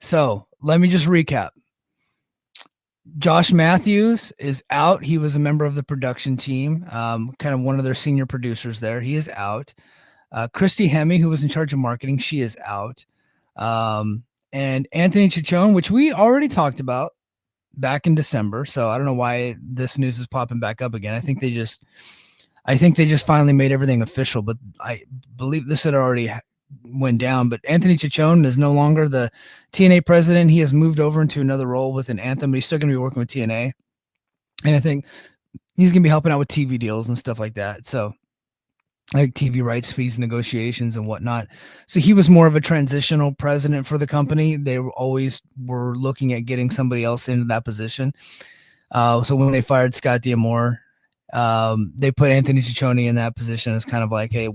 So let me just recap. Josh Matthews is out. He was a member of the production team, kind of one of their senior producers there. He is out. Christy Hemme, who was in charge of marketing, she is out. And Anthony Ciccone, which we already talked about back in December. So I don't know why this news is popping back up again. I think they just finally made everything official, but I believe this had already went down. But Anthony Ciccone is no longer the TNA president. He has moved over into another role within Anthem, but he's still going to be working with TNA. And I think he's going to be helping out with TV deals and stuff like that. So like TV rights fees, negotiations and whatnot. So he was more of a transitional president for the company. They were looking at getting somebody else into that position. So when they fired Scott D'Amore, they put Anthony Ciccone in that position as kind of like, hey,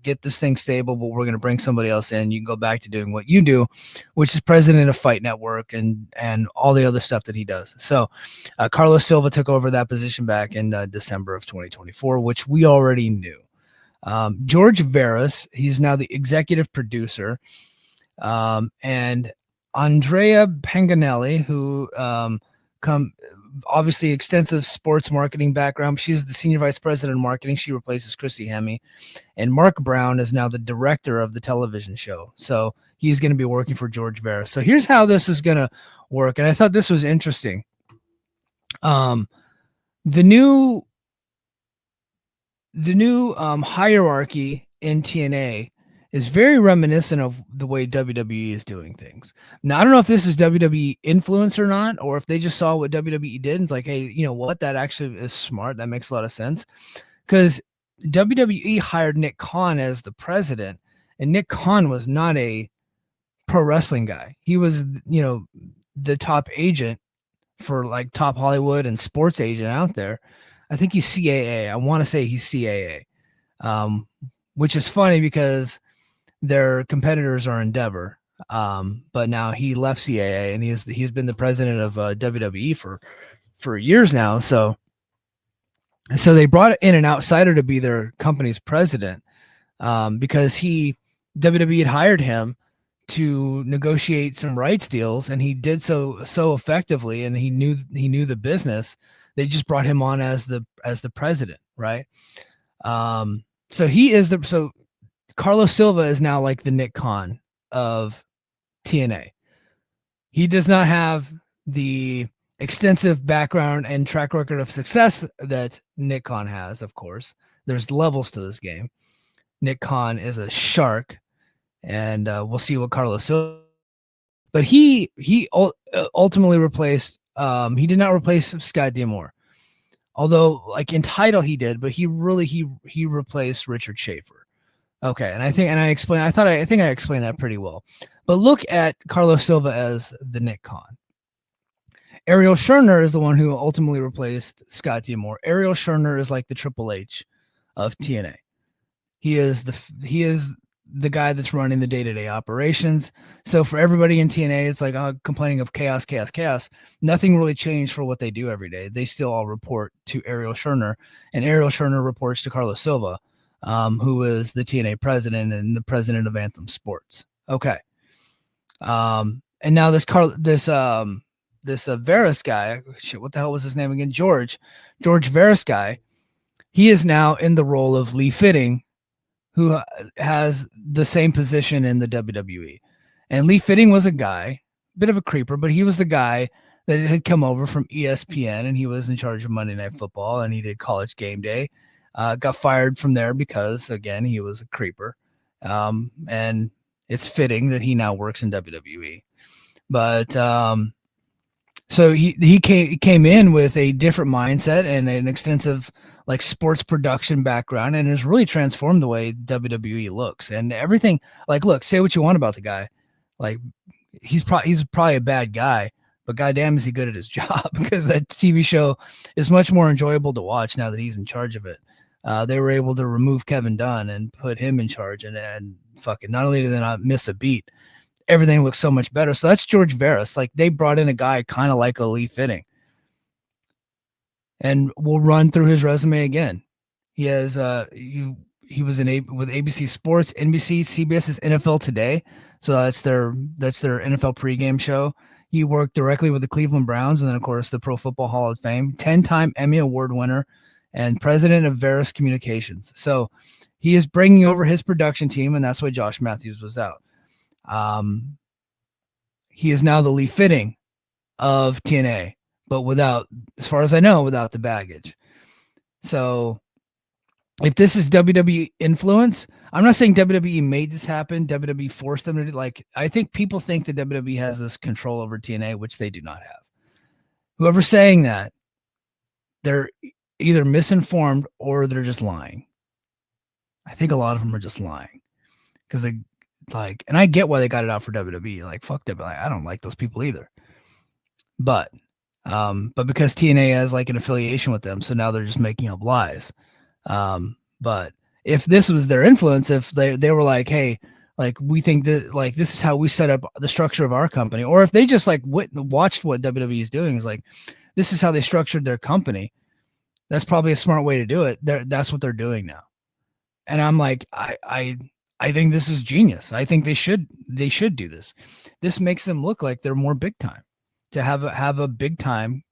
get this thing stable, but we're going to bring somebody else in. You can go back to doing what you do, which is president of Fight Network and all the other stuff that he does. So Carlos Silva took over that position back in December of 2024, which we already knew. George Veras, he's now the executive producer, and Andrea Panganelli, who obviously extensive sports marketing background. She's the senior vice president of marketing. She replaces Christy Hemme. And Mark Brown is now the director of the television show. So he's going to be working for George Veras. So here's how this is going to work. And I thought this was interesting. The new hierarchy in TNA is very reminiscent of the way WWE is doing things. Now, I don't know if this is WWE influence or not, or if they just saw what WWE did and it's like, hey, you know what? That actually is smart. That makes a lot of sense. Because WWE hired Nick Khan as the president, and Nick Khan was not a pro wrestling guy. He was, the top agent for like Top Hollywood and sports agent out there. I think he's CAA. I want to say he's CAA, which is funny because their competitors are Endeavor. But now he left CAA and he's been the president of WWE for years now. So they brought in an outsider to be their company's president because WWE had hired him to negotiate some rights deals, and he did so effectively, and he knew the business. They just brought him on as the president, right? So Carlos Silva is now like the Nick Khan of TNA. He does not have the extensive background and track record of success that Nick Khan has, of course. There's levels to this game. Nick Khan is a shark, and we'll see what Carlos Silva. But he ultimately replaced. He did not replace Scott D'Amore, although like in title he did. But he replaced Richard Schaefer. Okay, and I think I explained that pretty well. But look at Carlos Silva as the Nick Khan. Ariel Sherner is the one who ultimately replaced Scott D'Amore. Ariel Sherner is like the Triple H of TNA. He is the guy that's running the day-to-day operations. So for everybody in TNA, it's like complaining of chaos. Nothing really changed for what they do every day. They still all report to Ariel Sherner, and Ariel Sherner reports to Carlos Silva, who is the TNA president and the president of Anthem Sports. Okay. And now this Veras guy, shit, what the hell was his name again? George Veras guy. He is now in the role of Lee Fitting, who has the same position in the WWE. And Lee Fitting was a guy, bit of a creeper, but he was the guy that had come over from ESPN, and he was in charge of Monday Night Football, and he did College Game Day. Got fired from there because, again, he was a creeper. And it's fitting that he now works in WWE. But so he came in with a different mindset and an extensive like sports production background, and has really transformed the way WWE looks and everything. Like, look, say what you want about the guy. Like, he's probably a bad guy, but goddamn is he good at his job, because that TV show is much more enjoyable to watch now that he's in charge of it. They were able to remove Kevin Dunn and put him in charge, and fucking not only did they not miss a beat, everything looks so much better. So that's George Veras. Like, they brought in a guy kind of like a Lee Fitting. And we'll run through his resume again. He has he was with ABC Sports, NBC, CBS's NFL Today. So that's their NFL pregame show. He worked directly with the Cleveland Browns, and then of course the Pro Football Hall of Fame, 10-time Emmy Award winner, and president of Veris Communications. So he is bringing over his production team, and that's why Josh Matthews was out. He is now the Lee Fitting of TNA, but without, as far as I know, without the baggage. So if this is WWE influence, I'm not saying WWE made this happen. WWE forced them to do, like, I think people think that WWE has this control over TNA, which they do not have. Whoever's saying that, they're either misinformed or they're just lying. I think a lot of them are just lying because they like, and I get why they got it out for WWE. Like, fuck WWE. I don't like those people either. But because TNA has like an affiliation with them, so now they're just making up lies. But if this was their influence, if they were like, hey, like we think that like this is how we set up the structure of our company, or if they just like watched what WWE is doing, is like this is how they structured their company. That's probably a smart way to do it. That's what they're doing now. And I'm like, I think this is genius. I think they should do this. This makes them look like they're more big time. To have a big time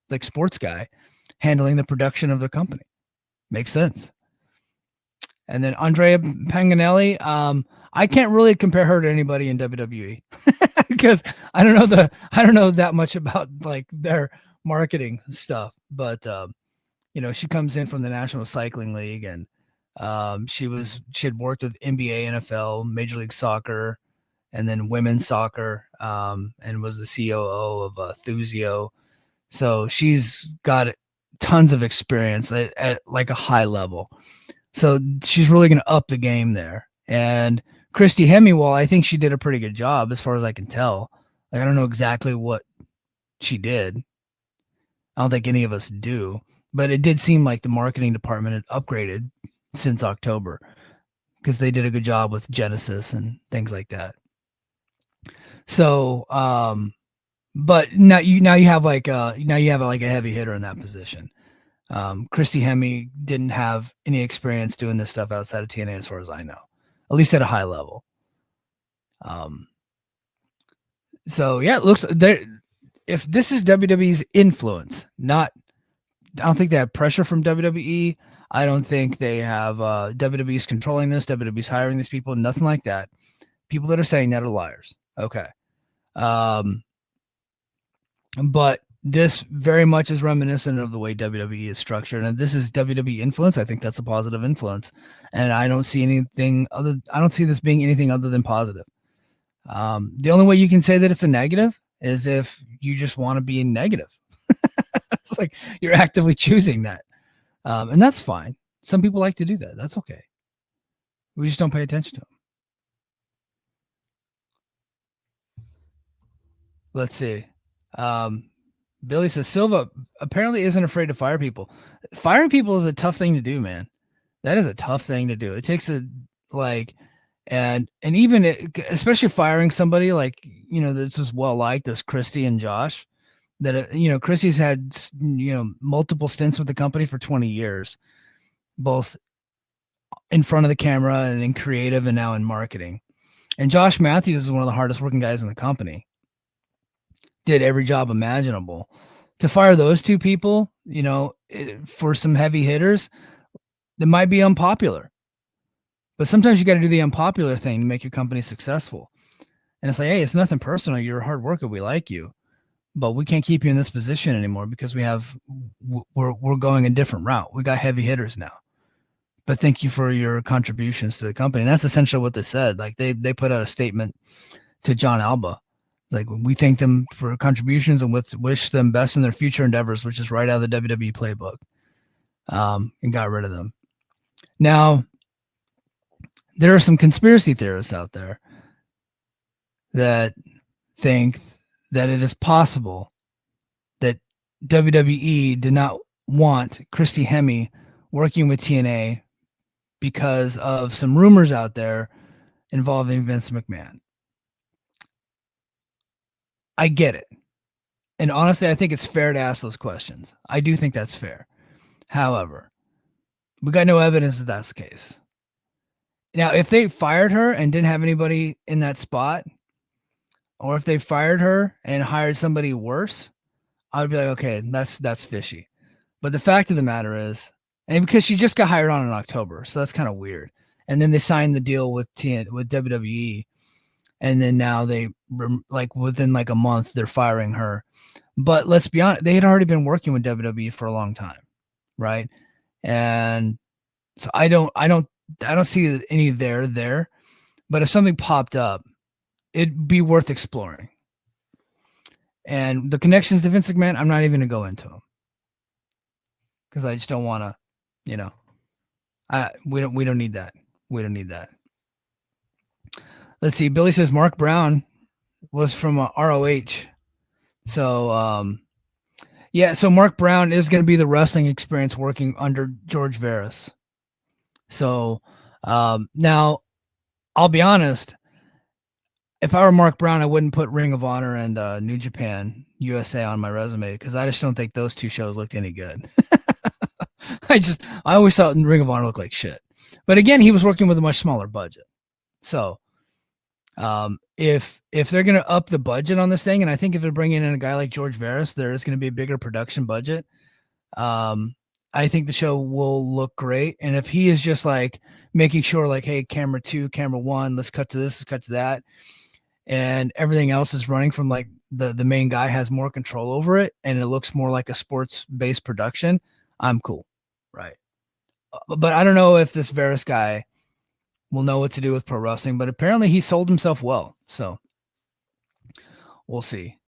like sports guy handling the production of the company makes sense. And then Andrea Panganelli, I can't really compare her to anybody in WWE because I don't know that much about like their marketing stuff. But she comes in from the National Cycling League, and she had worked with NBA, NFL, Major League Soccer, and then women's soccer, and was the COO of Thusio. So she's got tons of experience at like a high level. So she's really going to up the game there. And Christy Hemingwell, I think she did a pretty good job as far as I can tell. Like, I don't know exactly what she did. I don't think any of us do, but it did seem like the marketing department had upgraded since October because they did a good job with Genesis and things like that. So, but now you have like a heavy hitter in that position. Christy Hemme didn't have any experience doing this stuff outside of TNA, as far as I know, at least at a high level. So yeah, it looks there. If this is WWE's influence, I don't think they have pressure from WWE. I don't think they have WWE's controlling this. WWE's hiring these people. Nothing like that. People that are saying that are liars. Okay. But this very much is reminiscent of the way WWE is structured. And this is WWE influence. I think that's a positive influence. And I don't see this being anything other than positive. The only way you can say that it's a negative is if you just want to be negative. It's like you're actively choosing that. And that's fine. Some people like to do that. That's okay. We just don't pay attention to them. Let's see. Billy says Silva apparently isn't afraid to fire people. Firing people is a tough thing to do, man. That is a tough thing to do. It takes and even especially firing somebody like, this is well liked as Christy and Josh, that, Christy's had, multiple stints with the company for 20 years, both in front of the camera and in creative and now in marketing. And Josh Matthews is one of the hardest working guys in the company. Did every job imaginable. To fire those two people, for some heavy hitters, that might be unpopular. But sometimes you got to do the unpopular thing to make your company successful. And it's like, hey, it's nothing personal. You're a hard worker. We like you, but we can't keep you in this position anymore because we're going a different route. We got heavy hitters now. But thank you for your contributions to the company. And that's essentially what they said. Like they put out a statement to John Alba. Like, we thank them for contributions and wish them best in their future endeavors, which is right out of the WWE playbook, and got rid of them. Now, there are some conspiracy theorists out there that think that it is possible that WWE did not want Christy Hemme working with TNA because of some rumors out there involving Vince McMahon. I get it. And honestly, I think it's fair to ask those questions. I do think that's fair. However, we got no evidence that that's the case. Now, if they fired her and didn't have anybody in that spot, or if they fired her and hired somebody worse, I would be like, okay, that's fishy. But the fact of the matter is, and because she just got hired on in October, so that's kind of weird. And then they signed the deal with with WWE, and then now they like within like a month they're firing her. But let's be honest, they had already been working with WWE for a long time, right? And so I don't see any there. But if something popped up, it'd be worth exploring. And the connections to Vince McMahon, I'm not even gonna go into them because I just don't want to, you know. We don't need that. We don't need that. Let's see. Billy says Mark Brown was from ROH. So yeah, so Mark Brown is going to be the wrestling experience working under George Veras. So now I'll be honest. If I were Mark Brown, I wouldn't put Ring of Honor and New Japan USA on my resume because I just don't think those two shows looked any good. I always thought Ring of Honor looked like shit. But again, he was working with a much smaller budget. So if they're gonna up the budget on this thing, and I think if they're bringing in a guy like George Veras, there is gonna be a bigger production budget. I think the show will look great. And if he is just like making sure, like, hey, camera 2, camera 1, let's cut to this, let's cut to that, and everything else is running from like the main guy has more control over it, and it looks more like a sports based production, I'm cool, right? But I don't know if this Veras guy will know what to do with pro wrestling, but apparently he sold himself well. So we'll see.